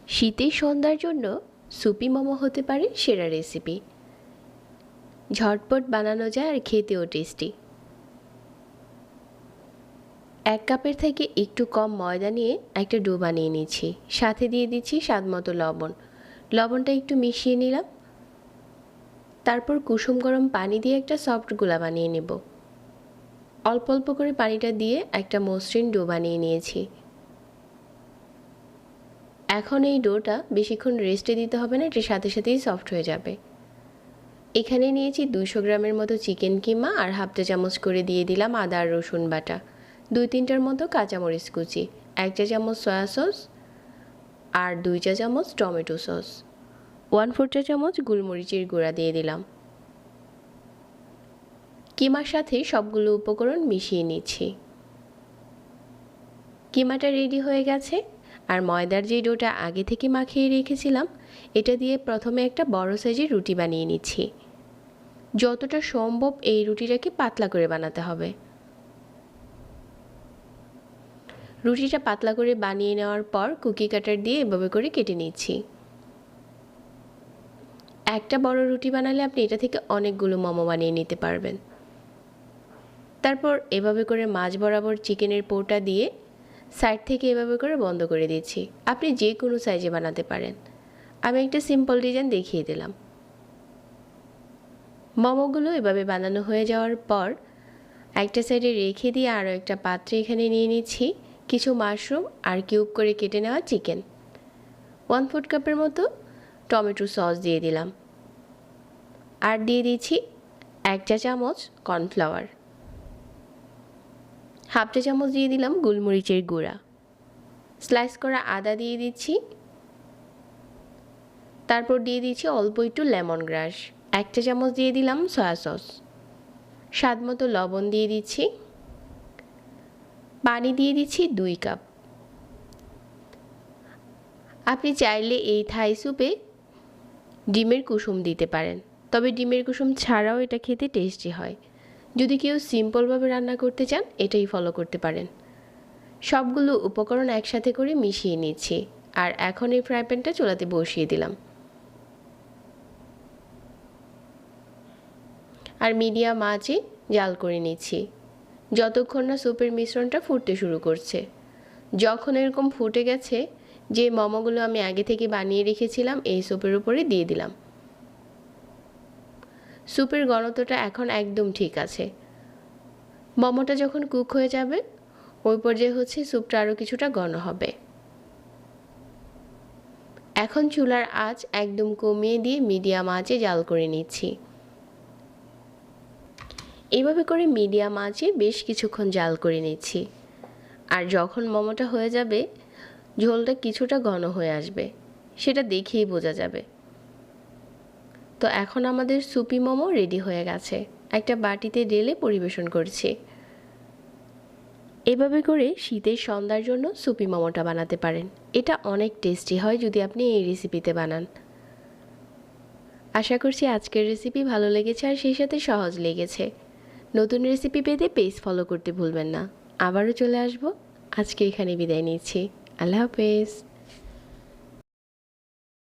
শীতের সন্ধ্যার জন্য সুপি মোমো হতে পারে সেরা রেসিপি। ঝটপট বানানো যায় আর খেতেও টেস্টি। 1 কাপের থেকে একটু কম ময়দা নিয়ে একটা ডো বানিয়ে নিচ্ছি। সাথে দিয়ে দিচ্ছি স্বাদমতো লবণ। লবণটা একটু মিশিয়ে নিলাম। তারপর কুসুম গরম পানি দিয়ে একটা সফট গোলা বানিয়ে নেব। অল্প অল্প করে পানিটা দিয়ে একটা মসৃণ ডো বানিয়ে নিয়েছি। এখন এই ডোটা বেশিক্ষণ রেস্টে দিতে হবে না, এটার সাথে সাথেই সফট হয়ে যাবে। এখানে নিয়েছি 200 গ্রামের মতো চিকেন কিমা আর হাফ চা চামচ করে দিয়ে দিলাম আদা আর রসুন বাটা, 2-3টার মতো কাঁচামরিচ কুচি, 1 চা চামচ সয়া সস আর 2 চা চামচ টমেটো সস, 1/4 চা চামচ গোলমরিচের গুঁড়া দিয়ে দিলাম। কিমার সাথে সবগুলো উপকরণ মিশিয়ে নিচ্ছি। কিমাটা রেডি হয়ে গেছে। আর ময়দার যে ডোটা আগে থেকে মাখিয়ে রেখেছিলাম এটা দিয়ে প্রথমে একটা বড় সাইজের রুটি বানিয়ে নিচ্ছি। যতটা সম্ভব এই রুটিটাকে পাতলা করে বানাতে হবে। রুটিটা পাতলা করে বানিয়ে নেওয়ার পর কুকি কাটার দিয়ে এভাবে করে কেটে নিচ্ছি। একটা বড় রুটি বানালে আপনি এটা থেকে অনেকগুলো মোমো বানিয়ে নিতে পারবেন। তারপর এভাবে করে মাঝ বরাবর চিকেনের পোটা দিয়ে সাইড থেকে এভাবে করে বন্ধ করে দিচ্ছি। আপনি যে কোনো সাইজে বানাতে পারেন। আমি একটা সিম্পল ডিজাইন দেখিয়ে দিলাম। মোমোগুলো এভাবে বানানো হয়ে যাওয়ার পর একটা সাইডে রেখে দিয়ে আরও একটা পাত্রে এখানে নিয়ে নিচ্ছি কিছু মাশরুম আর কিউব করে কেটে নেওয়া চিকেন। 1/4 কাপের মতো টমেটো সস দিয়ে দিলাম। আর দিয়ে দিচ্ছি 1 চা চামচ কর্নফ্লাওয়ার, হাফ চা চামচ দিয়ে দিলাম গোলমরিচের গুঁড়া, স্লাইস করা আদা দিয়ে দিচ্ছি। তারপর দিয়ে দিচ্ছি অল্প একটু লেমন গ্রাস, 1 চা চামচ দিয়ে দিলাম সয়া সস, স্বাদমতো লবণ দিয়ে দিচ্ছি। পানি দিয়ে দিচ্ছি 2 কাপ। আপনি চাইলে এই থাই স্যুপে ডিমের কুসুম দিতে পারেন, তবে ডিমের কুসুম ছাড়াও এটা খেতে টেস্টি হয়। যদি কেউ সিম্পলভাবে রান্না করতে চান এটাই ফলো করতে পারেন। সবগুলো উপকরণ একসাথে করে মিশিয়ে নিচ্ছি। আর এখন এই ফ্রাই প্যানটা চুলাতে বসিয়ে দিলাম আর মিডিয়াম আঁচে জাল করে নিচ্ছি যতক্ষণ না স্যুপের মিশ্রণটা ফুটতে শুরু করছে। যখন এরকম ফুটে গেছে, যে মোমোগুলো আমি আগে থেকে বানিয়ে রেখেছিলাম এই স্যুপের উপরে দিয়ে দিলাম। স্যুপের ঘনত্বটা এখন একদম ঠিক আছে। মোমোটা যখন কুক হয়ে যাবে ওই পর্যায়ে স্যুপটা আরও কিছুটা ঘন হবে। এখন চুলার আঁচ একদম কমিয়ে দিয়ে মিডিয়াম আঁচে জাল করে নিচ্ছি। এইভাবে করে মিডিয়াম আঁচে বেশ কিছুক্ষণ জাল করে নিচ্ছি। আর যখন মোমোটা হয়ে যাবে ঝোলটা কিছুটা ঘন হয়ে আসবে, সেটা দেখেই বোঝা যাবে। তো এখন আমাদের সুপি মোমো রেডি হয়ে গেছে। একটা বাটিতে ঢেলে পরিবেশন করছি। এভাবে করে শীতের সন্ধ্যার জন্য সুপি মোমোটা বানাতে পারেন। এটা অনেক টেস্টি হয় যদি আপনি এই রেসিপিতে বানান। আশা করছি আজকের রেসিপি ভালো লেগেছে আর সেই সাথে সহজ লেগেছে। নতুন রেসিপি পেতে পেজ ফলো করতে ভুলবেন না। আবারও চলে আসব। আজকে এখানে বিদায় নিচ্ছি। আল্লাহ হাফেজ।